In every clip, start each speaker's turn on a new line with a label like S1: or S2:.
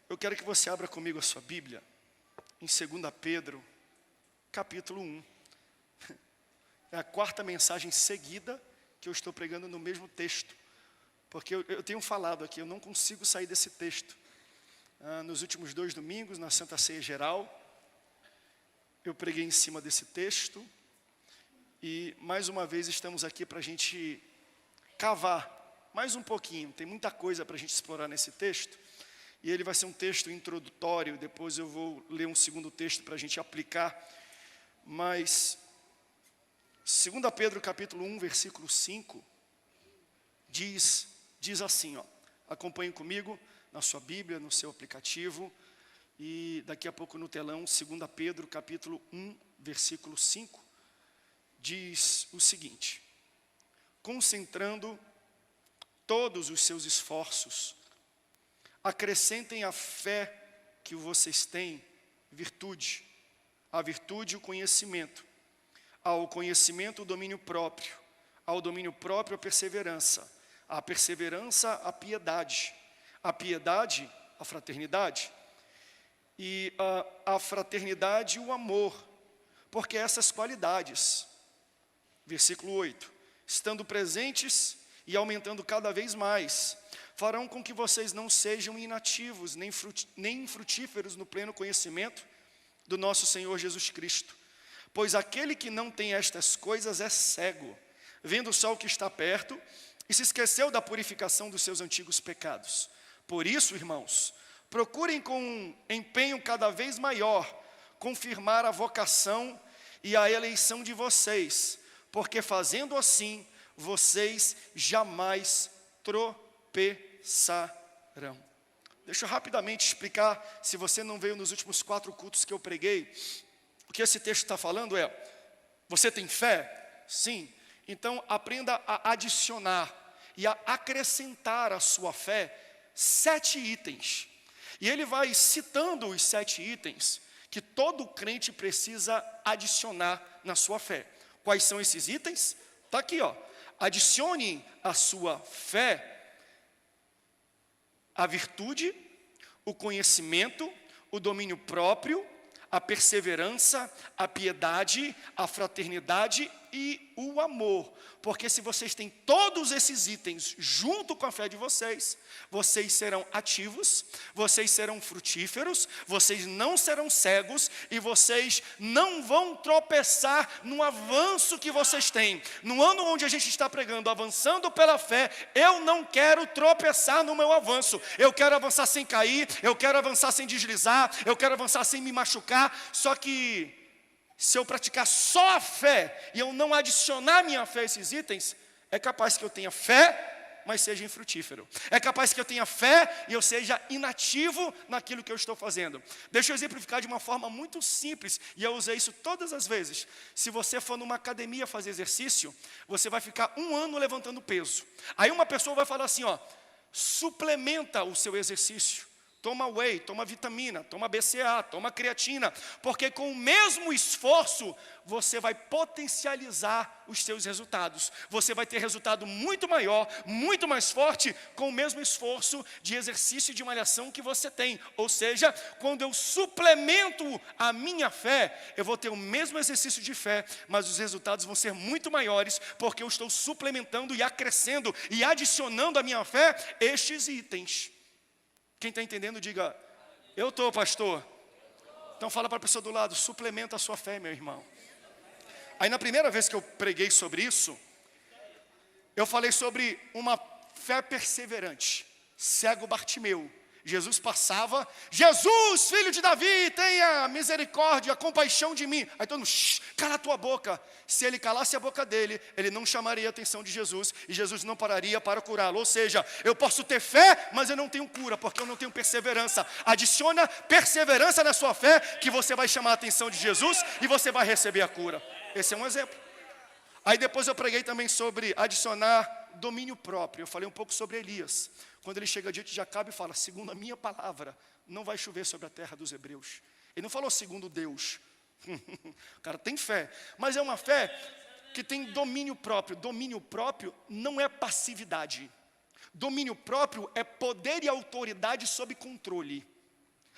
S1: Eu quero que você abra comigo a sua Bíblia, em 2 Pedro, capítulo 1. É a quarta mensagem seguida que eu estou pregando no mesmo texto. Porque eu tenho falado aqui, eu não consigo sair desse texto. Nos últimos 2 domingos, na Santa Ceia Geral, eu preguei em cima desse texto. E mais uma vez estamos aqui para a gente cavar mais um pouquinho. Tem muita coisa para a gente explorar nesse texto. E ele vai ser um texto introdutório, depois eu vou ler um segundo texto para a gente aplicar. Mas, 2 Pedro capítulo 1, versículo 5, diz assim, acompanhe comigo na sua Bíblia, no seu aplicativo, e daqui a pouco no telão, 2 Pedro capítulo 1, versículo 5, diz o seguinte: concentrando todos os seus esforços, acrescentem à fé que vocês têm virtude, à virtude o conhecimento, ao conhecimento o domínio próprio, ao domínio próprio a perseverança, à perseverança a piedade a fraternidade, e a fraternidade o amor, porque essas qualidades, versículo 8, estando presentes e aumentando cada vez mais, farão com que vocês não sejam inativos, nem infrutíferos no pleno conhecimento do nosso Senhor Jesus Cristo. Pois aquele que não tem estas coisas é cego, vendo só o que está perto, e se esqueceu da purificação dos seus antigos pecados. Por isso, irmãos, procurem com um empenho cada vez maior confirmar a vocação e a eleição de vocês, porque fazendo assim, vocês jamais tropeçarão. Deixa eu rapidamente explicar, se você não veio nos últimos 4 cultos que eu preguei, o que esse texto está falando é: você tem fé? Sim. Então aprenda a adicionar e a acrescentar à sua fé 7 itens. E ele vai citando os 7 itens que todo crente precisa adicionar na sua fé. Quais são esses itens? Está aqui, adicione à sua fé a virtude, o conhecimento, o domínio próprio, a perseverança, a piedade, a fraternidade e o amor. Porque se vocês têm todos esses itens junto com a fé de vocês, vocês serão ativos, vocês serão frutíferos, vocês não serão cegos e vocês não vão tropeçar no avanço que vocês têm. No ano onde a gente está pregando, avançando pela fé, eu não quero tropeçar no meu avanço. Eu quero avançar sem cair, eu quero avançar sem deslizar, eu quero avançar sem me machucar. Só que se eu praticar só a fé e eu não adicionar minha fé a esses itens, é capaz que eu tenha fé, mas seja infrutífero. É capaz que eu tenha fé e eu seja inativo naquilo que eu estou fazendo. Deixa eu exemplificar de uma forma muito simples, e eu usei isso todas as vezes. Se você for numa academia fazer exercício, você vai ficar 1 ano levantando peso. Aí uma pessoa vai falar assim, suplementa o seu exercício. Toma whey, toma vitamina, toma BCA, toma creatina, porque com o mesmo esforço, você vai potencializar os seus resultados. Você vai ter resultado muito maior, muito mais forte, com o mesmo esforço de exercício e de malhação que você tem. Ou seja, quando eu suplemento a minha fé, eu vou ter o mesmo exercício de fé, mas os resultados vão ser muito maiores, porque eu estou suplementando e acrescendo e adicionando à minha fé estes itens. Quem está entendendo, diga: eu estou, pastor. Então fala para a pessoa do lado: suplementa a sua fé, meu irmão. Aí na primeira vez que eu preguei sobre isso, eu falei sobre uma fé perseverante. Cego Bartimeu, Jesus passava: Jesus, filho de Davi, tenha misericórdia, compaixão de mim. Aí todo mundo: cala a tua boca. Se ele calasse a boca dele, ele não chamaria a atenção de Jesus, e Jesus não pararia para curá-lo. Ou seja, eu posso ter fé, mas eu não tenho cura, porque eu não tenho perseverança. Adiciona perseverança na sua fé, que você vai chamar a atenção de Jesus, e você vai receber a cura. Esse é um exemplo. Aí depois eu preguei também sobre adicionar domínio próprio. Eu falei um pouco sobre Elias, quando ele chega diante de Acabe e fala: segundo a minha palavra, não vai chover sobre a terra dos hebreus. Ele não falou segundo Deus. O cara tem fé, mas é uma fé que tem domínio próprio. Domínio próprio não é passividade. Domínio próprio é poder e autoridade sob controle.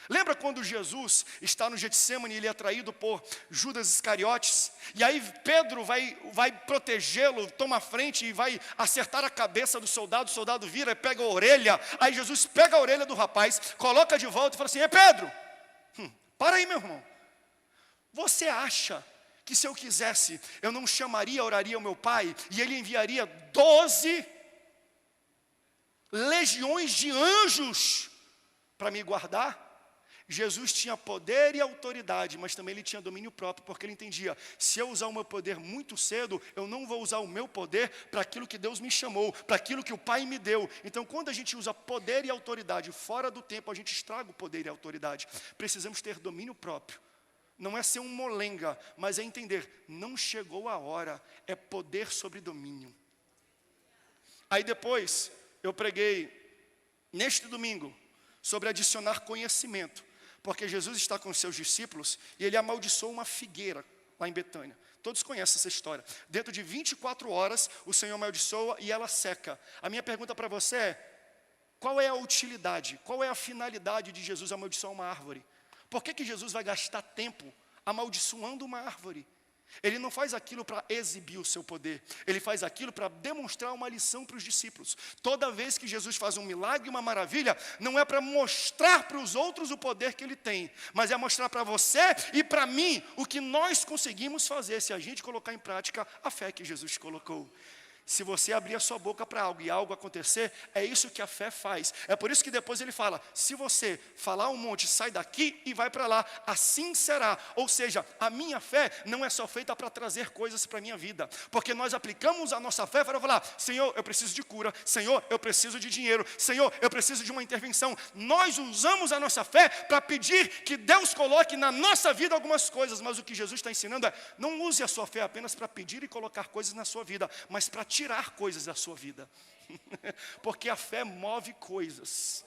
S1: Lembra quando Jesus está no Getsemane e ele é traído por Judas Iscariotes? E aí Pedro vai protegê-lo, toma a frente e vai acertar a cabeça do soldado. O soldado vira e pega a orelha. Aí Jesus pega a orelha do rapaz, coloca de volta e fala assim: Pedro, para aí, meu irmão. Você acha que se eu quisesse, eu não chamaria, oraria ao meu pai, e ele enviaria 12 legiões de anjos para me guardar? Jesus tinha poder e autoridade, mas também ele tinha domínio próprio, porque ele entendia: se eu usar o meu poder muito cedo, eu não vou usar o meu poder para aquilo que Deus me chamou, para aquilo que o Pai me deu. Então, quando a gente usa poder e autoridade fora do tempo, a gente estraga o poder e a autoridade. Precisamos ter domínio próprio. Não é ser um molenga, mas é entender: não chegou a hora, é poder sobre domínio. Aí depois, eu preguei, neste domingo, sobre adicionar conhecimento. Porque Jesus está com os seus discípulos e ele amaldiçoou uma figueira lá em Betânia. Todos conhecem essa história. Dentro de 24 horas, o Senhor amaldiçoa e ela seca. A minha pergunta para você é: qual é a utilidade, qual é a finalidade de Jesus amaldiçoar uma árvore? Por que Jesus vai gastar tempo amaldiçoando uma árvore? Ele não faz aquilo para exibir o seu poder. Ele faz aquilo para demonstrar uma lição para os discípulos. Toda vez que Jesus faz um milagre, uma maravilha, não é para mostrar para os outros o poder que ele tem, mas é mostrar para você e para mim o que nós conseguimos fazer se a gente colocar em prática a fé que Jesus colocou. Se você abrir a sua boca para algo e algo acontecer, é isso que a fé faz. É por isso que depois ele fala: se você falar um monte, sai daqui e vai para lá, assim será. Ou seja, a minha fé não é só feita para trazer coisas para a minha vida, porque nós aplicamos a nossa fé para falar: Senhor, eu preciso de cura, Senhor, eu preciso de dinheiro, Senhor, eu preciso de uma intervenção. Nós usamos a nossa fé para pedir que Deus coloque na nossa vida algumas coisas, mas o que Jesus está ensinando é: não use a sua fé apenas para pedir e colocar coisas na sua vida, mas para tirar coisas da sua vida. Porque a fé move coisas.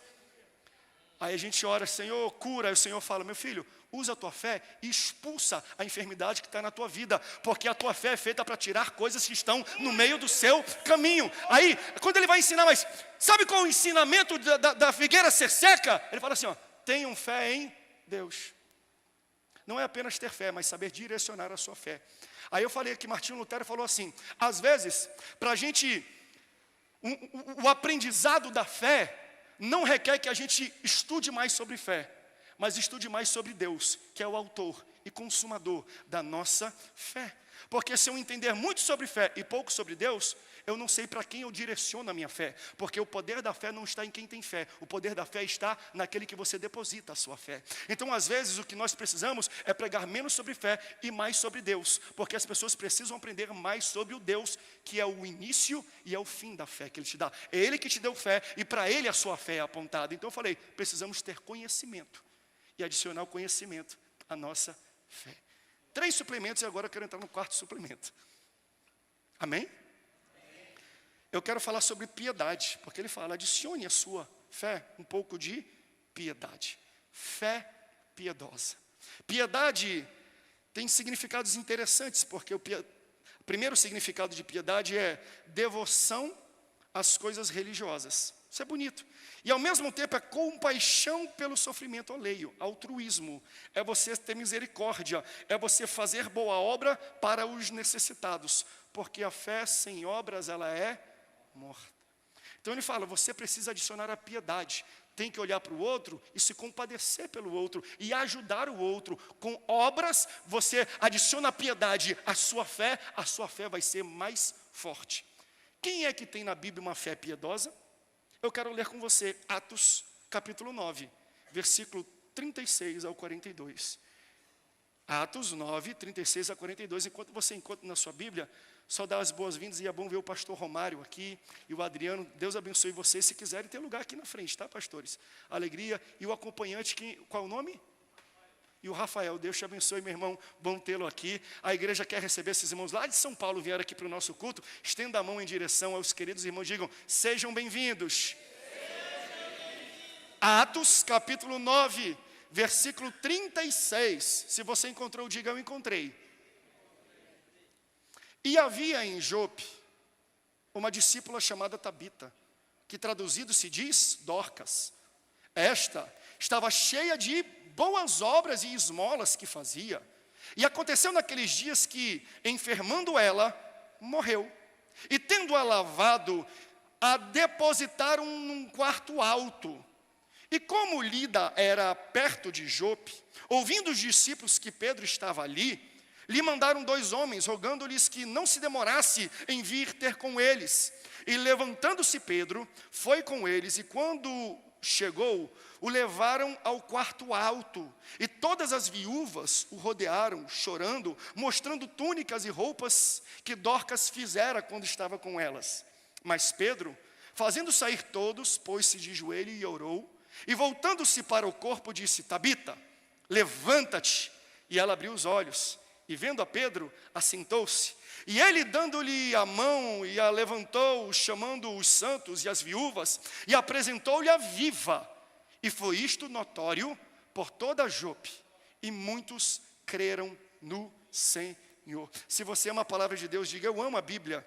S1: Aí a gente ora: Senhor, cura. Aí o Senhor fala: meu filho, usa a tua fé e expulsa a enfermidade que está na tua vida, porque a tua fé é feita para tirar coisas que estão no meio do seu caminho. Aí, quando ele vai ensinar, mas sabe qual é o ensinamento da figueira ser seca? Ele fala assim: tenham fé em Deus. Não é apenas ter fé, mas saber direcionar a sua fé. Aí eu falei que Martinho Lutero falou assim: às vezes, para a gente, o aprendizado da fé não requer que a gente estude mais sobre fé, mas estude mais sobre Deus, que é o autor e consumador da nossa fé. Porque se eu entender muito sobre fé e pouco sobre Deus, eu não sei para quem eu direciono a minha fé, porque o poder da fé não está em quem tem fé, o poder da fé está naquele que você deposita a sua fé. Então, às vezes, o que nós precisamos é pregar menos sobre fé e mais sobre Deus, porque as pessoas precisam aprender mais sobre o Deus, que é o início e é o fim da fé que Ele te dá. É Ele que te deu fé e para Ele a sua fé é apontada. Então eu falei: precisamos ter conhecimento e adicionar o conhecimento à nossa fé. 3 suplementos e agora eu quero entrar no 4º suplemento. Amém? Eu quero falar sobre piedade, porque ele fala: adicione à sua fé um pouco de piedade. Fé piedosa. Piedade tem significados interessantes, porque o primeiro significado de piedade é devoção às coisas religiosas. Isso é bonito. E ao mesmo tempo é compaixão pelo sofrimento alheio, altruísmo. É você ter misericórdia, é você fazer boa obra para os necessitados. Porque a fé sem obras, ela é morta. Então ele fala: você precisa adicionar a piedade. Tem que olhar para o outro e se compadecer pelo outro e ajudar o outro. Com obras, você adiciona a piedade à sua fé, a sua fé vai ser mais forte. Quem é que tem na Bíblia uma fé piedosa? Eu quero ler com você Atos capítulo 9, versículo 36 ao 42. Atos 9, 36 a 42. Enquanto você encontra na sua Bíblia, só dá as boas-vindas, e é bom ver o pastor Romário aqui e o Adriano. Deus abençoe vocês. Se quiserem, tem lugar aqui na frente, tá, pastores? Alegria. E o acompanhante, qual é o nome? E o Rafael. Deus te abençoe, meu irmão, bom tê-lo aqui. A igreja quer receber esses irmãos lá de São Paulo, vieram aqui para o nosso culto. Estenda a mão em direção aos queridos irmãos, digam: sejam bem-vindos. Atos capítulo 9, versículo 36. Se você encontrou, diga: eu encontrei. E havia em Jope uma discípula chamada Tabita, que traduzido se diz Dorcas. Esta, estava cheia de boas obras e esmolas que fazia. E aconteceu naqueles dias que, enfermando ela, morreu. E tendo-a lavado, a depositaram num quarto alto. E como Lida era perto de Jope, ouvindo os discípulos que Pedro estava ali, lhe mandaram 2 homens, rogando-lhes que não se demorasse em vir ter com eles. E levantando-se Pedro, foi com eles, e quando chegou, o levaram ao quarto alto. E todas as viúvas o rodearam, chorando, mostrando túnicas e roupas que Dorcas fizera quando estava com elas. Mas Pedro, fazendo sair todos, pôs-se de joelho e orou. E voltando-se para o corpo, disse: Tabita, levanta-te. E ela abriu os olhos, e vendo a Pedro, assentou-se. E ele, dando-lhe a mão, e a levantou, chamando os santos e as viúvas, e apresentou-lhe a viva. E foi isto notório por toda Jope, e muitos creram no Senhor. Se você ama a palavra de Deus, diga: eu amo a Bíblia.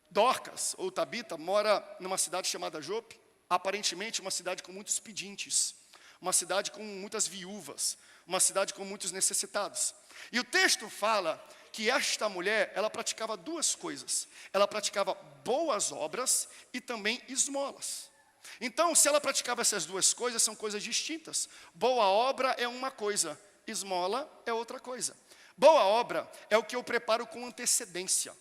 S1: Dorcas, ou Tabita, mora numa cidade chamada Jope. Aparentemente uma cidade com muitos pedintes, uma cidade com muitas viúvas, uma cidade com muitos necessitados. E o texto fala que esta mulher, ela praticava 2 coisas. Ela praticava boas obras e também esmolas. Então, se ela praticava essas 2 coisas, são coisas distintas. Boa obra é uma coisa, esmola é outra coisa. Boa obra é o que eu preparo com antecedência.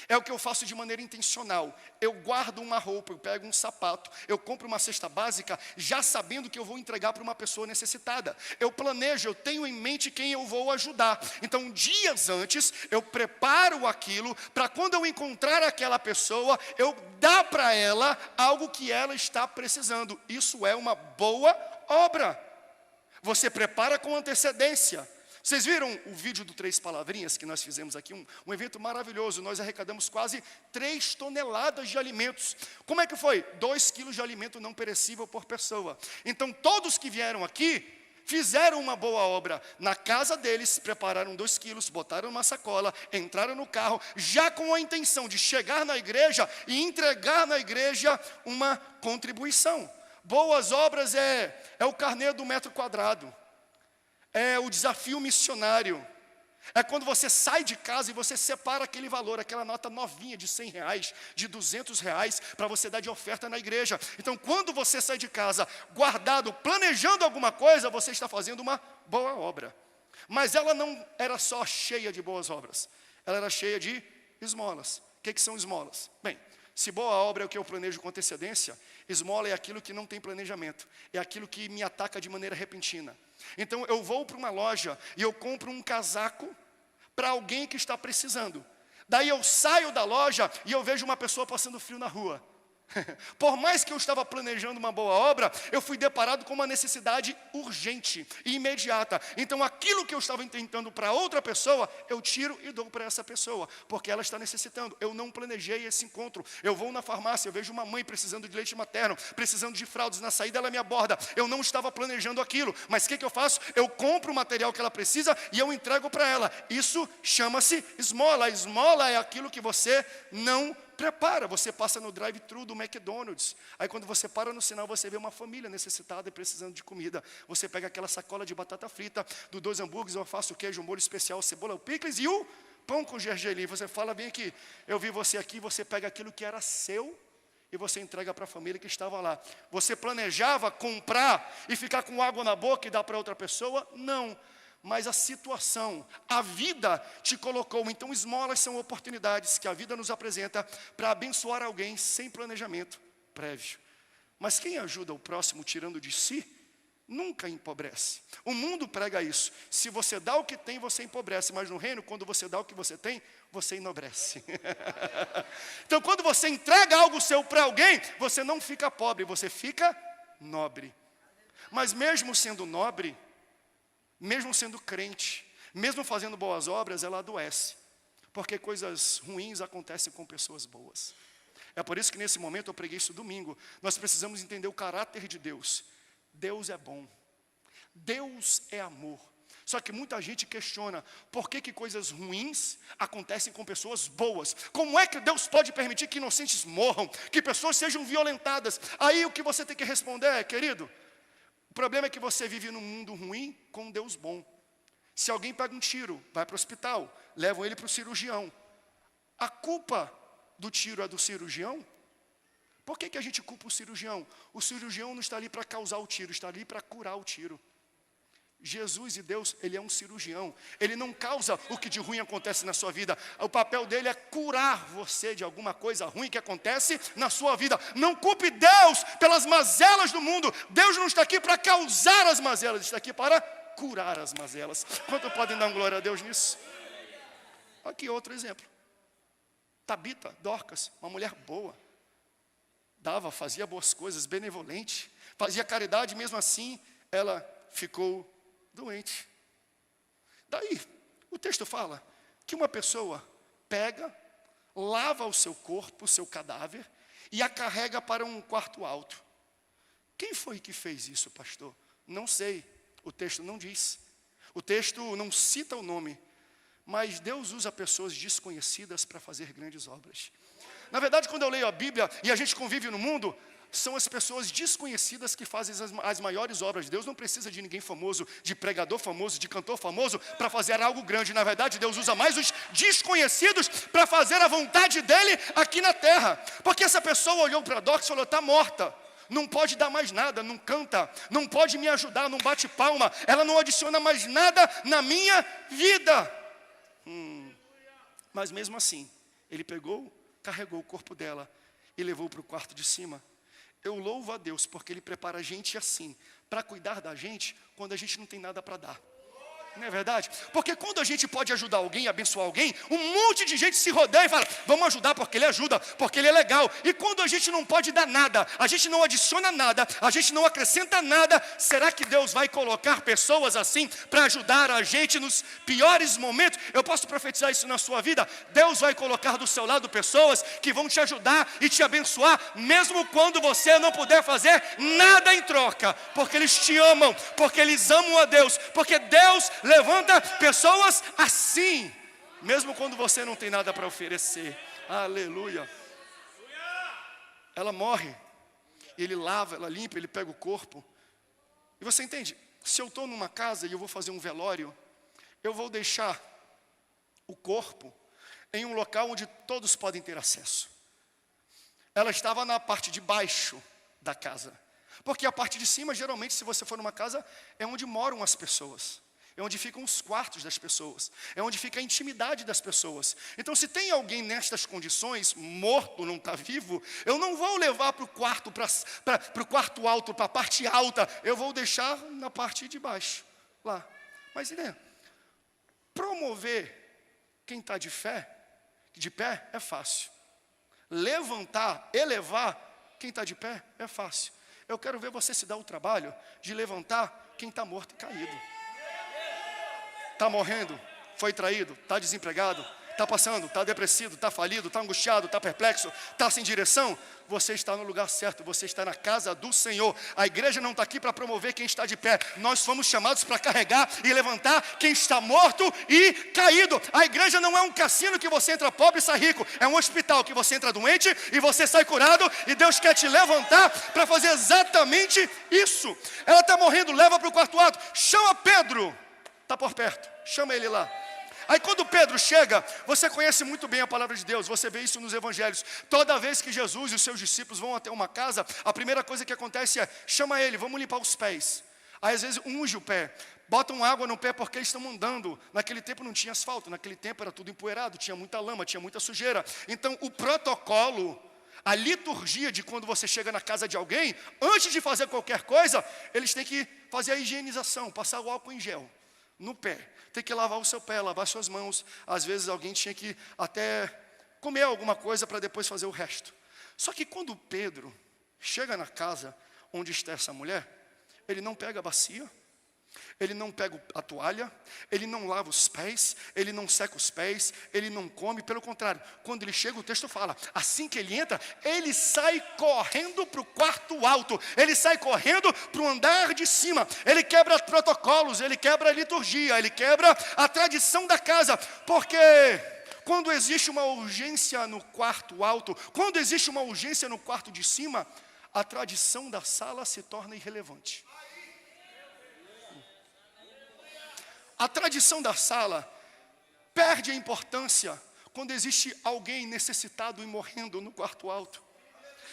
S1: É o que eu faço de maneira intencional. Eu guardo uma roupa, eu pego um sapato, eu compro uma cesta básica, já sabendo que eu vou entregar para uma pessoa necessitada. Eu planejo, eu tenho em mente quem eu vou ajudar. Então, dias antes, eu preparo aquilo, para quando eu encontrar aquela pessoa, eu dar para ela algo que ela está precisando. Isso é uma boa obra. Você prepara com antecedência. Vocês viram o vídeo do 3 Palavrinhas que nós fizemos aqui? Um evento maravilhoso. Nós arrecadamos quase 3 toneladas de alimentos. Como é que foi? 2 quilos de alimento não perecível por pessoa. Então todos que vieram aqui fizeram uma boa obra. Na casa deles, prepararam 2 quilos, botaram uma sacola, entraram no carro, já com a intenção de chegar na igreja e entregar na igreja uma contribuição. Boas obras é o carnê do metro quadrado. É o desafio missionário. É quando você sai de casa e você separa aquele valor, aquela nota novinha de R$100, de R$200, para você dar de oferta na igreja. Então, quando você sai de casa, guardado, planejando alguma coisa, você está fazendo uma boa obra. Mas ela não era só cheia de boas obras. Ela era cheia de esmolas. O que são esmolas? Bem, se boa obra é o que eu planejo com antecedência, esmola é aquilo que não tem planejamento. É aquilo que me ataca de maneira repentina. Então eu vou para uma loja e eu compro um casaco para alguém que está precisando. Daí eu saio da loja e eu vejo uma pessoa passando frio na rua. Por mais que eu estava planejando uma boa obra, eu fui deparado com uma necessidade urgente e imediata. Então aquilo que eu estava intentando para outra pessoa, eu tiro e dou para essa pessoa, porque ela está necessitando. Eu não planejei esse encontro. Eu vou na farmácia, eu vejo uma mãe precisando de leite materno, precisando de fraldas, na saída ela me aborda. Eu não estava planejando aquilo, mas o que eu faço? Eu compro o material que ela precisa e eu entrego para ela. Isso chama-se esmola. A esmola é aquilo que você não prepara. Você passa no drive-thru do McDonald's. Aí quando você para no sinal, você vê uma família necessitada e precisando de comida. Você pega aquela sacola de batata frita, do 2 hambúrgueres, alface, o queijo, o molho especial, cebola, o picles e o pão com gergelim. Você fala: vem aqui, eu vi você aqui. Você pega aquilo que era seu e você entrega para a família que estava lá. Você planejava comprar e ficar com água na boca e dar para outra pessoa? Não. Mas a situação, a vida te colocou. Então esmolas são oportunidades que a vida nos apresenta para abençoar alguém sem planejamento prévio. Mas quem ajuda o próximo tirando de si, nunca empobrece. O mundo prega isso. Se você dá o que tem, você empobrece. Mas no reino, quando você dá o que você tem, você enobrece. Então quando você entrega algo seu para alguém, você não fica pobre, você fica nobre. Mas mesmo sendo nobre, mesmo sendo crente, mesmo fazendo boas obras, ela adoece. Porque coisas ruins acontecem com pessoas boas. É por isso que nesse momento eu preguei isso domingo. Nós precisamos entender o caráter de Deus. Deus é bom. Deus é amor. Só que muita gente questiona por que coisas ruins acontecem com pessoas boas. Como é que Deus pode permitir que inocentes morram, que pessoas sejam violentadas? Aí o que você tem que responder é, querido, o problema é que você vive num mundo ruim com um Deus bom. Se alguém pega um tiro, vai para o hospital, levam ele para o cirurgião. A culpa do tiro é do cirurgião? Por que a gente culpa o cirurgião? O cirurgião não está ali para causar o tiro, está ali para curar o tiro. Jesus e Deus, Ele é um cirurgião. Ele não causa o que de ruim acontece na sua vida. O papel dele é curar você de alguma coisa ruim que acontece na sua vida. Não culpe Deus pelas mazelas do mundo. Deus não está aqui para causar as mazelas, está aqui para curar as mazelas. Quanto podem dar glória a Deus nisso? Aqui outro exemplo. Tabita, Dorcas, uma mulher boa. Dava, fazia boas coisas, benevolente. Fazia caridade, mesmo assim, ela ficou doente. Daí, o texto fala que uma pessoa pega, lava o seu corpo, o seu cadáver, e a carrega para um quarto alto. Quem foi que fez isso, pastor? Não sei, o texto não diz. O texto não cita o nome, mas Deus usa pessoas desconhecidas para fazer grandes obras. Na verdade, quando eu leio a Bíblia e a gente convive no mundo, são as pessoas desconhecidas que fazem as maiores obras. Deus não precisa de ninguém famoso, de pregador famoso, de cantor famoso, para fazer algo grande. Na verdade, Deus usa mais os desconhecidos para fazer a vontade dEle aqui na terra. Porque essa pessoa olhou para Dorcas e falou, está morta. Não pode dar mais nada, não canta, não pode me ajudar, não bate palma. Ela não adiciona mais nada na minha vida. Mas mesmo assim, ele pegou, carregou o corpo dela e levou para o quarto de cima. Eu louvo a Deus porque Ele prepara a gente assim, para cuidar da gente quando a gente não tem nada para dar. Não é verdade? Porque quando a gente pode ajudar alguém, abençoar alguém, um monte de gente se rodeia e fala, vamos ajudar porque ele ajuda, porque ele é legal. E quando a gente não pode dar nada, a gente não adiciona nada, a gente não acrescenta nada, será que Deus vai colocar pessoas assim para ajudar a gente nos piores momentos? Eu posso profetizar isso na sua vida? Deus vai colocar do seu lado pessoas que vão te ajudar e te abençoar, mesmo quando você não puder fazer nada em troca, porque eles te amam, porque eles amam a Deus, porque Deus levanta pessoas assim, mesmo quando você não tem nada para oferecer. Aleluia. Ela morre, ele lava, ela limpa, ele pega o corpo. E você entende? Se eu estou numa casa e eu vou fazer um velório, eu vou deixar o corpo em um local onde todos podem ter acesso. Ela estava na parte de baixo da casa, porque a parte de cima, geralmente, se você for numa casa, é onde moram as pessoas. É onde ficam os quartos das pessoas. É onde fica a intimidade das pessoas. Então, se tem alguém nestas condições, morto, não está vivo, eu não vou levar para o quarto, para o quarto alto, para a parte alta. Eu vou deixar na parte de baixo, lá. Mas, promover quem está de pé, é fácil. Levantar, elevar quem está de pé, é fácil. Eu quero ver você se dar o trabalho de levantar quem está morto e caído. Está morrendo, foi traído, está desempregado, está passando, está depressivo, está falido, está angustiado, está perplexo, está sem direção. Você está no lugar certo, você está na casa do Senhor. A igreja não está aqui para promover quem está de pé. Nós fomos chamados para carregar e levantar quem está morto e caído. A igreja não é um cassino que você entra pobre e sai rico. É um hospital que você entra doente e você sai curado. E Deus quer te levantar para fazer exatamente isso. Ela está morrendo, leva para o quarto alto. Chama Pedro. Está por perto, chama ele lá. Aí quando Pedro chega, você conhece muito bem a palavra de Deus, você vê isso nos evangelhos. Toda vez que Jesus e os seus discípulos vão até uma casa, a primeira coisa que acontece é, chama ele, vamos limpar os pés. Aí às vezes unge o pé, botam água no pé porque eles estão andando. Naquele tempo não tinha asfalto, naquele tempo era tudo empoeirado, tinha muita lama, tinha muita sujeira. Então o protocolo, a liturgia de quando você chega na casa de alguém, antes de fazer qualquer coisa, eles têm que fazer a higienização, passar o álcool em gel no pé, tem que lavar o seu pé, lavar suas mãos. Às vezes alguém tinha que até comer alguma coisa para depois fazer o resto. Só que quando Pedro chega na casa onde está essa mulher, ele não pega a bacia, Ele não pega a toalha, ele não lava os pés, ele não seca os pés, ele não come. Pelo contrário, quando ele chega, o texto fala, assim que ele entra, ele sai correndo para o quarto alto, ele sai correndo para o andar de cima, ele quebra protocolos, ele quebra a liturgia, ele quebra a tradição da casa, porque quando existe uma urgência no quarto alto, quando existe uma urgência no quarto de cima, a tradição da sala se torna irrelevante. A tradição da sala perde a importância quando existe alguém necessitado e morrendo no quarto alto.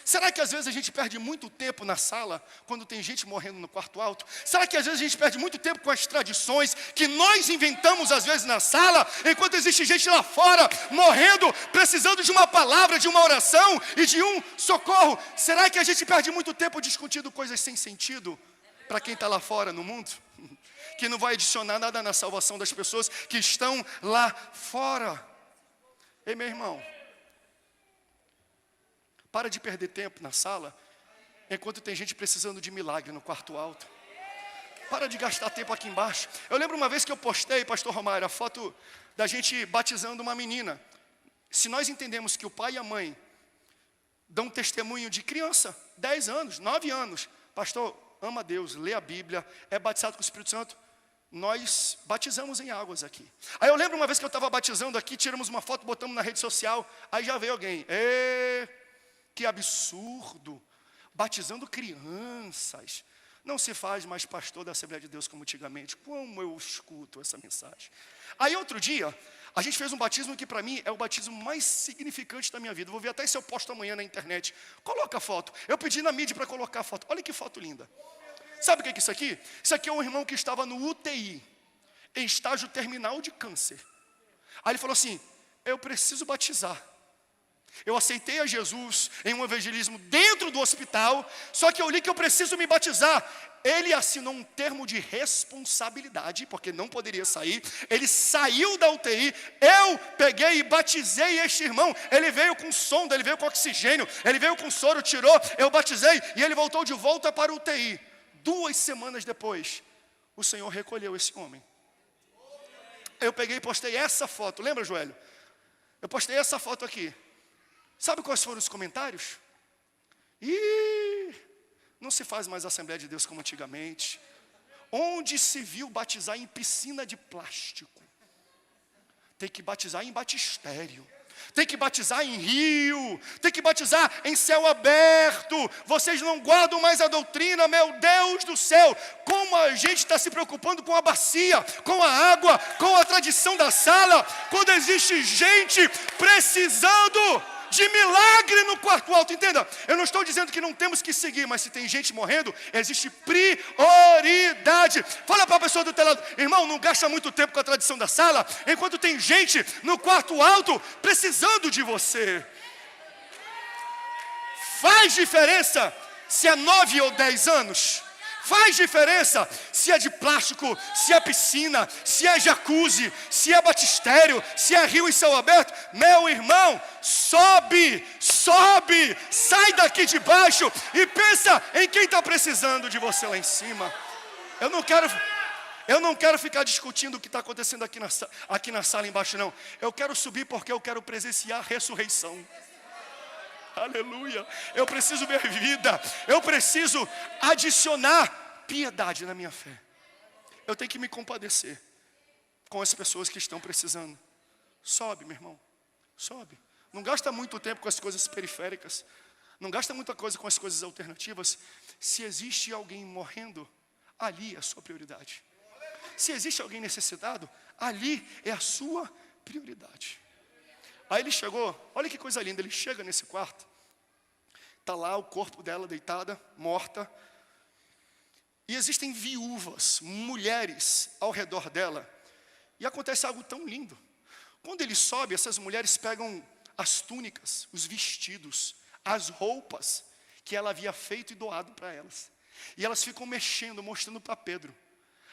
S1: Será que às vezes a gente perde muito tempo na sala quando tem gente morrendo no quarto alto? Será que às vezes a gente perde muito tempo com as tradições que nós inventamos às vezes na sala, enquanto existe gente lá fora morrendo, precisando de uma palavra, de uma oração e de um socorro? Será que a gente perde muito tempo discutindo coisas sem sentido para quem está lá fora no mundo? Que não vai adicionar nada na salvação das pessoas que estão lá fora. Ei, meu irmão, para de perder tempo na sala, enquanto tem gente precisando de milagre no quarto alto. Para de gastar tempo aqui embaixo. Eu lembro uma vez que eu postei, pastor Romário, a foto da gente batizando uma menina. Se nós entendemos que o pai e a mãe dão testemunho de criança, 10 anos, 9 anos, pastor, ama Deus, lê a Bíblia, é batizado com o Espírito Santo, nós batizamos em águas aqui. Aí eu lembro uma vez que eu estava batizando aqui, tiramos uma foto, botamos na rede social, aí já veio alguém, que absurdo, batizando crianças, não se faz mais pastor da Assembleia de Deus como antigamente. Como eu escuto essa mensagem. Aí outro dia, a gente fez um batismo que para mim é o batismo mais significante da minha vida. Vou ver até se eu posto amanhã na internet. Coloca a foto, eu pedi na mídia para colocar a foto, olha que foto linda. Sabe o que é isso aqui? Isso aqui é um irmão que estava no UTI, em estágio terminal de câncer. Aí ele falou assim, eu preciso batizar. Eu aceitei a Jesus em um evangelismo dentro do hospital, só que eu li que eu preciso me batizar. Ele assinou um termo de responsabilidade, porque não poderia sair. Ele saiu da UTI, eu peguei e batizei este irmão. Ele veio com sonda, ele veio com oxigênio, ele veio com soro, tirou, eu batizei e ele voltou de volta para a UTI. 2 semanas depois, o Senhor recolheu esse homem. Eu peguei e postei essa foto, lembra, Joelho? Eu postei essa foto aqui. Sabe quais foram os comentários? Não se faz mais Assembleia de Deus como antigamente. Onde se viu batizar em piscina de plástico? Tem que batizar em batistério. Tem que batizar em rio, tem que batizar em céu aberto. Vocês não guardam mais a doutrina, meu Deus do céu. Como a gente está se preocupando com a bacia, com a água, com a tradição da sala, quando existe gente precisando de milagre no quarto alto. Entenda, eu não estou dizendo que não temos que seguir, mas se tem gente morrendo, existe prioridade. Fala para a pessoa do teu lado, irmão, não gasta muito tempo com a tradição da sala, enquanto tem gente no quarto alto precisando de você. Faz diferença se é 9 ou 10 anos. Faz diferença se é de plástico, se é piscina, se é jacuzzi, se é batistério, se é rio em céu aberto. Meu irmão, sobe, sai daqui de baixo e pensa em quem está precisando de você lá em cima. Eu não quero ficar discutindo o que está acontecendo aqui na sala embaixo, não. Eu quero subir porque eu quero presenciar a ressurreição. Aleluia, eu preciso ver vida, eu preciso adicionar piedade na minha fé. Eu tenho que me compadecer com as pessoas que estão precisando. Sobe, meu irmão, sobe. Não gasta muito tempo com as coisas periféricas, não gasta muita coisa com as coisas alternativas. Se existe alguém morrendo, ali é a sua prioridade. Se existe alguém necessitado, ali é a sua prioridade. Aí ele chegou, olha que coisa linda, ele chega nesse quarto, está lá o corpo dela deitada, morta, e existem viúvas, mulheres ao redor dela, e acontece algo tão lindo. Quando ele sobe, essas mulheres pegam as túnicas, os vestidos, as roupas que ela havia feito e doado para elas, e elas ficam mexendo, mostrando para Pedro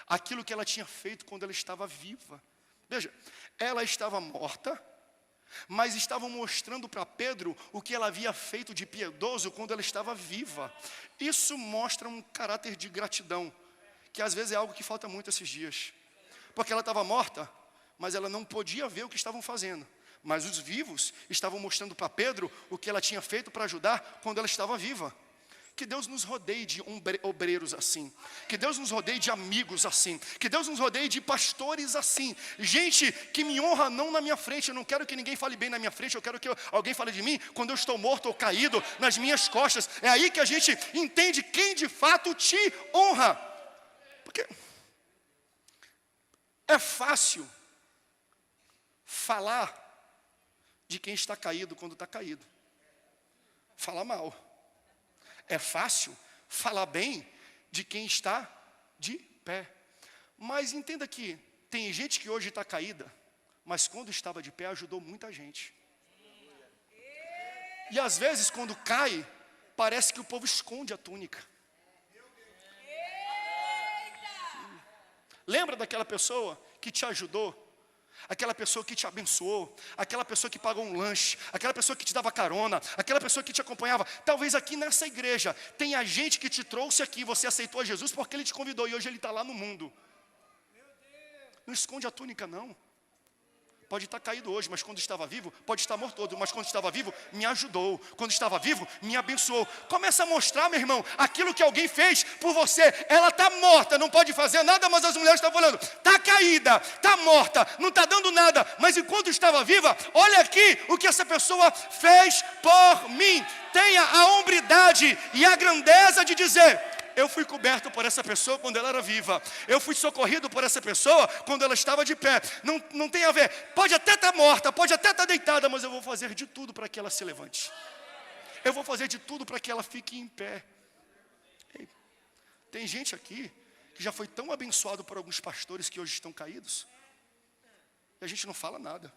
S1: aquilo que ela tinha feito quando ela estava viva. Veja, ela estava morta, mas estavam mostrando para Pedro o que ela havia feito de piedoso quando ela estava viva. Isso mostra um caráter de gratidão que às vezes é algo que falta muito esses dias. Porque ela estava morta, mas ela não podia ver o que estavam fazendo. Mas os vivos estavam mostrando para Pedro o que ela tinha feito para ajudar quando ela estava viva. Que Deus nos rodeie de obreiros assim. Que Deus nos rodeie de amigos assim. Que Deus nos rodeie de pastores assim. Gente que me honra não na minha frente. Eu não quero que ninguém fale bem na minha frente. Eu quero que alguém fale de mim quando eu estou morto ou caído nas minhas costas. É aí que a gente entende quem de fato te honra. Porque é fácil falar de quem está caído quando está caído. Falar mal. É fácil falar bem de quem está de pé. Mas entenda que tem gente que hoje está caída, mas quando estava de pé ajudou muita gente. E às vezes quando cai, parece que o povo esconde a túnica. Lembra daquela pessoa que te ajudou? Aquela pessoa que te abençoou, aquela pessoa que pagou um lanche, aquela pessoa que te dava carona, aquela pessoa que te acompanhava. Talvez aqui nessa igreja tenha gente que te trouxe aqui, você aceitou a Jesus porque ele te convidou e hoje ele está lá no mundo. Não esconde a túnica não. Pode estar caído hoje, mas quando estava vivo, pode estar morto todo, mas quando estava vivo, me ajudou. Quando estava vivo, me abençoou. Começa a mostrar, meu irmão, aquilo que alguém fez por você. Ela está morta, não pode fazer nada, mas as mulheres estão falando, está caída, está morta, não está dando nada. Mas enquanto estava viva, olha aqui o que essa pessoa fez por mim. Tenha a hombridade e a grandeza de dizer, eu fui coberto por essa pessoa quando ela era viva. Eu fui socorrido por essa pessoa quando ela estava de pé. Não tem a ver. Pode até estar morta, pode até estar deitada, mas eu vou fazer de tudo para que ela se levante. Eu vou fazer de tudo para que ela fique em pé. Ei, tem gente aqui que já foi tão abençoado por alguns pastores que hoje estão caídos. E a gente não fala nada.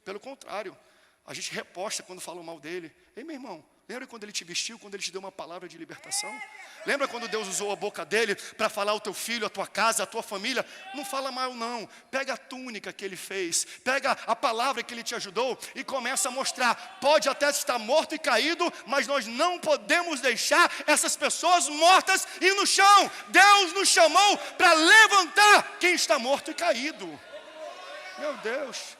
S1: Pelo contrário, a gente reposta quando falam mal dele. Ei, meu irmão, lembra quando ele te vestiu, quando ele te deu uma palavra de libertação? Lembra quando Deus usou a boca dele para falar ao teu filho, a tua casa, a tua família? Não fala mal não, pega a túnica que ele fez, pega a palavra que ele te ajudou e começa a mostrar. Pode até estar morto e caído, mas nós não podemos deixar essas pessoas mortas e no chão. Deus nos chamou para levantar quem está morto e caído. Meu Deus.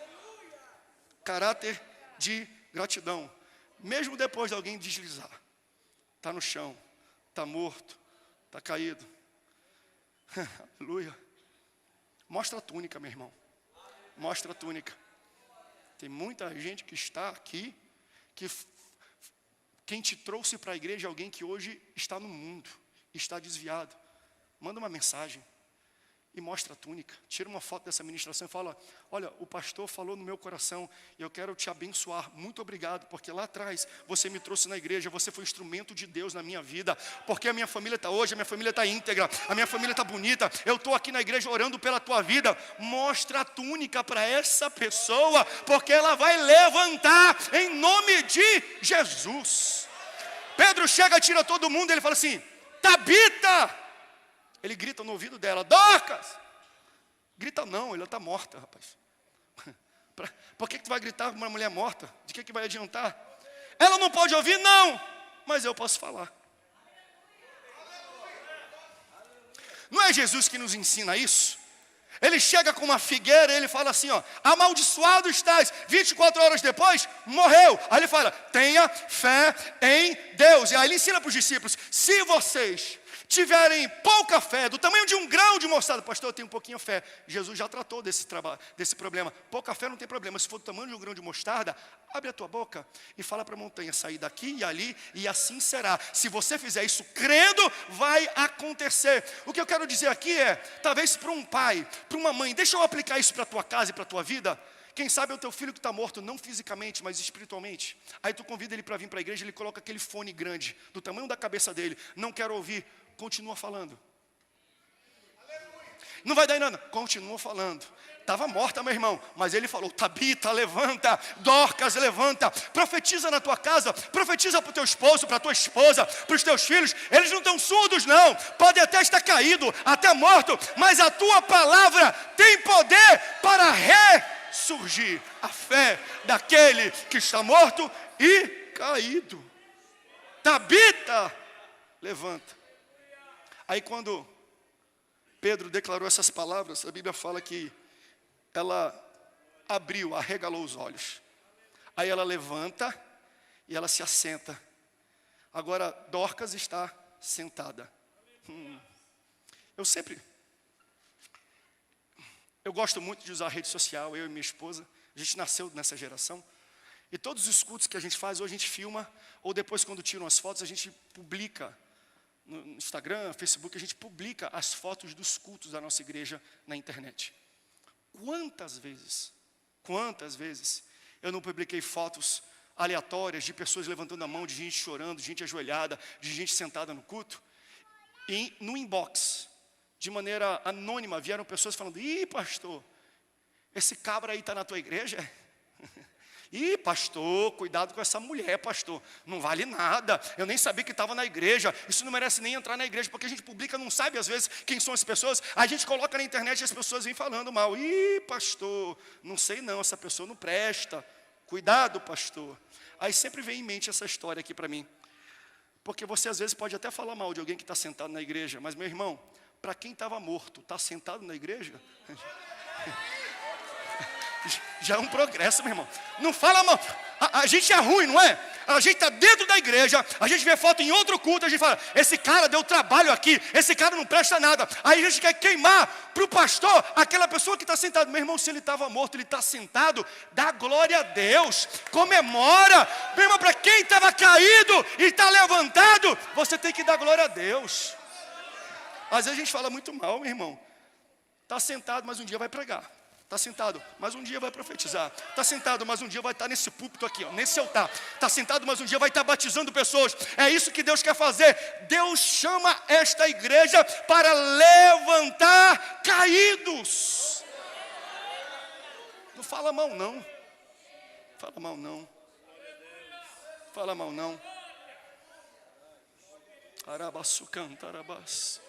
S1: Caráter de gratidão. Mesmo depois de alguém deslizar, está no chão, está morto, está caído. Aleluia. Mostra a túnica, meu irmão. Mostra a túnica. Tem muita gente que está aqui, que quem te trouxe para a igreja é alguém que hoje está no mundo, está desviado. Manda uma mensagem e mostra a túnica. Tira uma foto dessa ministração e fala, olha, o pastor falou no meu coração e eu quero te abençoar. Muito obrigado, porque lá atrás você me trouxe na igreja, você foi instrumento de Deus na minha vida, porque a minha família está hoje, a minha família está íntegra, a minha família está bonita, eu estou aqui na igreja orando pela tua vida. Mostra a túnica para essa pessoa, porque ela vai levantar em nome de Jesus. Pedro chega, tira todo mundo, ele fala assim, Tabita! Ele grita no ouvido dela, Dorcas! Grita não, ela está morta, rapaz. Por que tu vai gritar com uma mulher morta? De que vai adiantar? Ela não pode ouvir? Não, mas eu posso falar. Não é Jesus que nos ensina isso? Ele chega com uma figueira e ele fala assim, ó, amaldiçoado estás. 24 horas depois, morreu. Aí ele fala, tenha fé em Deus. E aí ele ensina para os discípulos, se vocês tiverem pouca fé, do tamanho de um grão de mostarda, pastor, eu tenho um pouquinho de fé. Jesus já tratou desse problema. Pouca fé não tem problema. Se for do tamanho de um grão de mostarda, abre a tua boca e fala para a montanha sair daqui e ali, e assim será. Se você fizer isso crendo, vai acontecer. O que eu quero dizer aqui é, talvez para um pai, para uma mãe, deixa eu aplicar isso para a tua casa e para a tua vida. Quem sabe é o teu filho que está morto, não fisicamente, mas espiritualmente. Aí tu convida ele para vir para a igreja, ele coloca aquele fone grande, do tamanho da cabeça dele. Não quero ouvir. Continua falando. Não vai dar em nada. Continua falando. Estava morta, meu irmão, mas ele falou, Tabita, levanta, Dorcas, levanta. Profetiza na tua casa, profetiza para o teu esposo, para a tua esposa, para os teus filhos. Eles não estão surdos não, podem até estar caído, até morto, mas a tua palavra tem poder para ressurgir a fé daquele que está morto e caído. Tabita, levanta. Aí quando Pedro declarou essas palavras, a Bíblia fala que ela abriu, arregalou os olhos. Aí ela levanta e ela se assenta. Agora Dorcas está sentada. Eu gosto muito de usar a rede social, eu e minha esposa. A gente nasceu nessa geração. E todos os cultos que a gente faz, ou a gente filma, ou depois quando tiram as fotos, a gente publica no Instagram, Facebook, a gente publica as fotos dos cultos da nossa igreja na internet. Quantas vezes eu não publiquei fotos aleatórias de pessoas levantando a mão, de gente chorando, de gente ajoelhada, de gente sentada no culto. E no inbox, de maneira anônima, vieram pessoas falando: ih, pastor, esse cabra aí está na tua igreja? Ih, pastor, cuidado com essa mulher, pastor, não vale nada, eu nem sabia que estava na igreja, isso não merece nem entrar na igreja, porque a gente publica, não sabe às vezes quem são as pessoas, a gente coloca na internet e as pessoas vêm falando mal. Ih, pastor, não sei não, essa pessoa não presta, cuidado, pastor. Aí sempre vem em mente essa história aqui para mim, porque você às vezes pode até falar mal de alguém que está sentado na igreja, mas meu irmão, para quem estava morto, está sentado na igreja? Já é um progresso, meu irmão. Não fala mal. A gente é ruim, não é? A gente está dentro da igreja, a gente vê foto em outro culto, a gente fala: esse cara deu trabalho aqui, esse cara não presta nada. Aí a gente quer queimar para o pastor aquela pessoa que está sentada. Meu irmão, se ele estava morto, ele está sentado, dá glória a Deus, comemora. Meu irmão, para quem estava caído e está levantado, você tem que dar glória a Deus. Às vezes a gente fala muito mal, meu irmão. Está sentado, mas um dia vai pregar. Está sentado, mas um dia vai profetizar. Está sentado, mas um dia vai estar nesse púlpito aqui, ó, nesse altar. Está sentado, mas um dia vai estar batizando pessoas. É isso que Deus quer fazer. Deus chama esta igreja para levantar caídos. Não fala mal não. Fala mal não. Fala mal não. Arabaçu canta, arabas.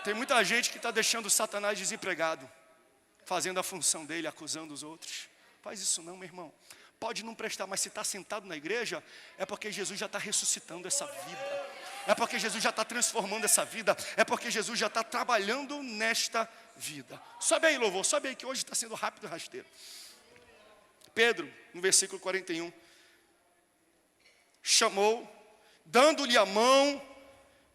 S1: Tem muita gente que está deixando Satanás desempregado, fazendo a função dele, acusando os outros. Faz isso não, meu irmão. Pode não prestar, mas se está sentado na igreja, é porque Jesus já está ressuscitando essa vida. É porque Jesus já está transformando essa vida. É porque Jesus já está trabalhando nesta vida. Sobe aí, louvor, sobe aí, que hoje está sendo rápido e rasteiro. Pedro, no versículo 41, chamou, dando-lhe a mão,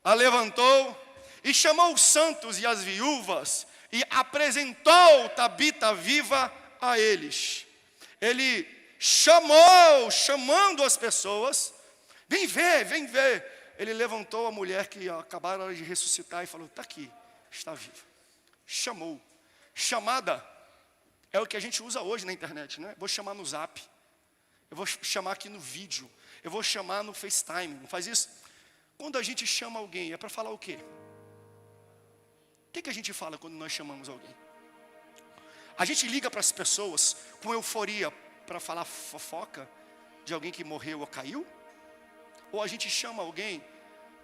S1: a levantou, e chamou os santos e as viúvas, e apresentou Tabita viva a eles. Ele chamando as pessoas: vem ver, vem ver. Ele levantou a mulher que acabaram de ressuscitar e falou: está aqui, está viva. Chamou. Chamada é o que a gente usa hoje na internet, né? Vou chamar no Zap, eu vou chamar aqui no vídeo, eu vou chamar no FaceTime. Não faz isso? Quando a gente chama alguém, é para falar o quê? O que a gente fala quando nós chamamos alguém? A gente liga para as pessoas com euforia para falar fofoca de alguém que morreu ou caiu? Ou a gente chama alguém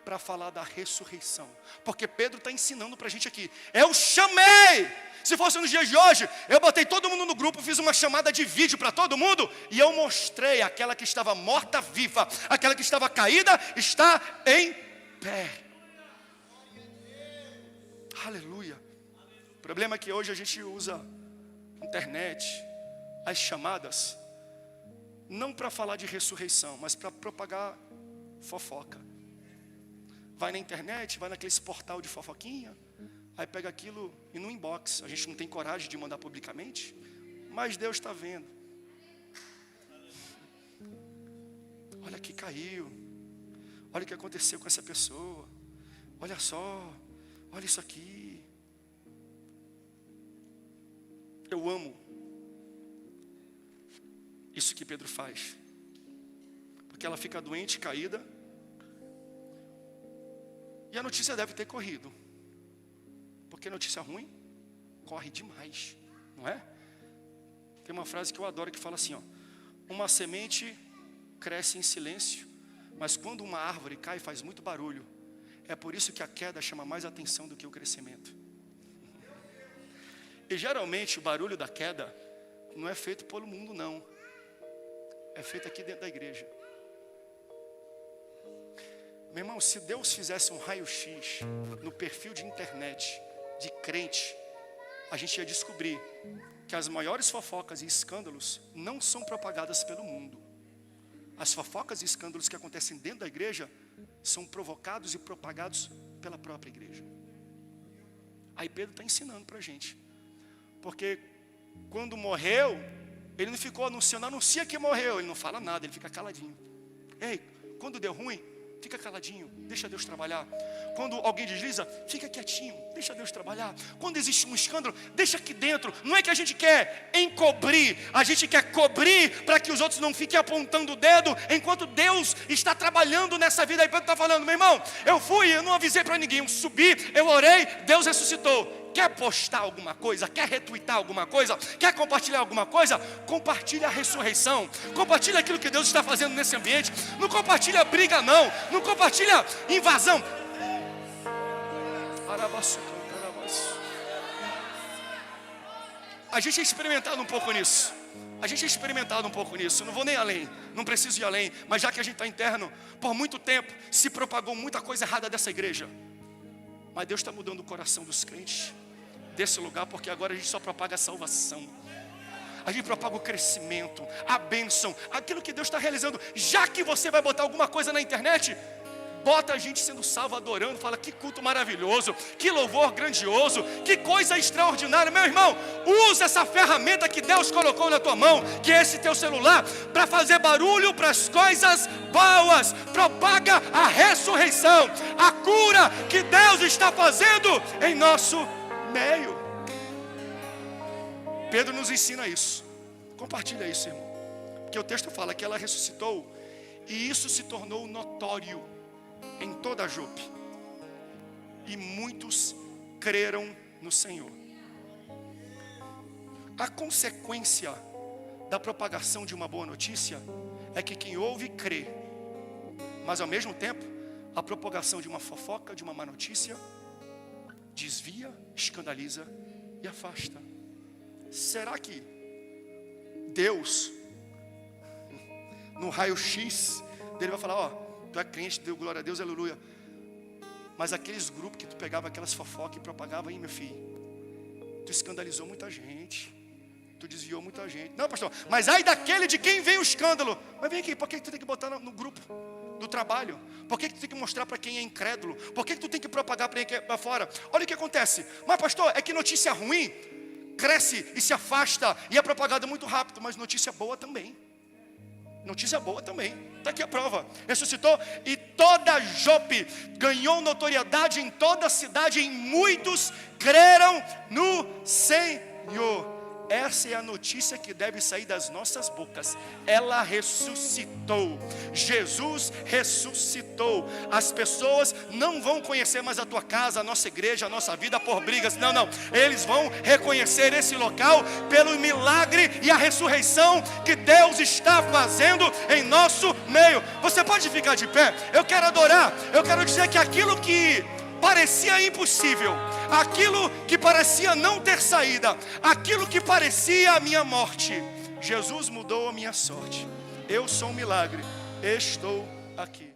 S1: para falar da ressurreição? Porque Pedro está ensinando para a gente aqui. Eu chamei! Se fosse nos dias de hoje, eu botei todo mundo no grupo, fiz uma chamada de vídeo para todo mundo, e eu mostrei aquela que estava morta viva, aquela que estava caída está em pé. Aleluia. O problema é que hoje a gente usa internet, as chamadas, não para falar de ressurreição, mas para propagar fofoca. Vai na internet, vai naquele portal de fofoquinha, aí pega aquilo e no inbox. A gente não tem coragem de mandar publicamente, mas Deus está vendo. Olha que caiu, olha o que aconteceu com essa pessoa, olha só, olha isso aqui. Eu amo isso que Pedro faz, porque ela fica doente, caída, e a notícia deve ter corrido, porque notícia ruim corre demais, não é? Tem uma frase que eu adoro que fala assim, ó: uma semente cresce em silêncio, mas quando uma árvore cai faz muito barulho. É por isso que a queda chama mais atenção do que o crescimento. E geralmente o barulho da queda não é feito pelo mundo não, é feito aqui dentro da igreja. Meu irmão, se Deus fizesse um raio-x no perfil de internet de crente, a gente ia descobrir que as maiores fofocas e escândalos não são propagadas pelo mundo. As fofocas e escândalos que acontecem dentro da igreja são provocados e propagados pela própria igreja. Aí Pedro está ensinando para a gente. Porque quando morreu, ele não ficou anunciando, anuncia que morreu. Ele não fala nada, ele fica caladinho. Ei, quando deu ruim, fica caladinho, deixa Deus trabalhar. Quando alguém desliza, fica quietinho, deixa Deus trabalhar. Quando existe um escândalo, deixa aqui dentro. Não é que a gente quer encobrir, a gente quer cobrir para que os outros não fiquem apontando o dedo, enquanto Deus está trabalhando nessa vida. Aí Pedro está falando, meu irmão, eu não avisei para ninguém, eu subi, eu orei, Deus ressuscitou. Quer postar alguma coisa, quer retweetar alguma coisa, quer compartilhar alguma coisa? Compartilha a ressurreição, compartilha aquilo que Deus está fazendo nesse ambiente. Não compartilha briga não compartilha invasão. A gente é experimentado um pouco nisso. Não vou nem além, não preciso ir além. Mas já que a gente está interno, por muito tempo se propagou muita coisa errada dessa igreja. Mas Deus está mudando o coração dos crentes desse lugar, porque agora a gente só propaga a salvação. A gente propaga o crescimento, a bênção, aquilo que Deus está realizando. Já que você vai botar alguma coisa na internet, bota a gente sendo salvo, adorando, fala que culto maravilhoso, que louvor grandioso, que coisa extraordinária. Meu irmão, usa essa ferramenta que Deus colocou na tua mão, que é esse teu celular, para fazer barulho para as coisas boas. Propaga a ressurreição, a cura que Deus está fazendo em nosso meio. Pedro nos ensina isso. Compartilha isso, irmão, porque o texto fala que ela ressuscitou e isso se tornou notório em toda a Jope, e muitos creram no Senhor. A consequência da propagação de uma boa notícia é que quem ouve crê, mas ao mesmo tempo a propagação de uma fofoca, de uma má notícia, desvia, escandaliza e afasta. Será que Deus, no raio-x dele, vai falar, ó, tu é crente, deu glória a Deus, aleluia, mas aqueles grupos que tu pegava aquelas fofocas e propagava aí, meu filho, tu escandalizou muita gente, tu desviou muita gente. Não, pastor, mas aí daquele de quem vem o escândalo. Mas vem aqui, por que tu tem que botar no grupo do trabalho? Por que tu tem que mostrar para quem é incrédulo? Por que tu tem que propagar para quem é para fora? Olha o que acontece. Mas pastor, é que notícia ruim cresce e se afasta e é propagada muito rápido, mas notícia boa também. Notícia boa também. Está aqui a prova. Ressuscitou e toda Jope ganhou notoriedade em toda a cidade, e muitos creram no Senhor. Essa é a notícia que deve sair das nossas bocas. Ela ressuscitou. Jesus ressuscitou. As pessoas não vão conhecer mais a tua casa, a nossa igreja, a nossa vida por brigas. Não. Eles vão reconhecer esse local pelo milagre e a ressurreição que Deus está fazendo em nosso meio. Você pode ficar de pé? Eu quero adorar. Eu quero dizer que aquilo que parecia impossível, aquilo que parecia não ter saída, aquilo que parecia a minha morte, Jesus mudou a minha sorte. Eu sou um milagre, estou aqui.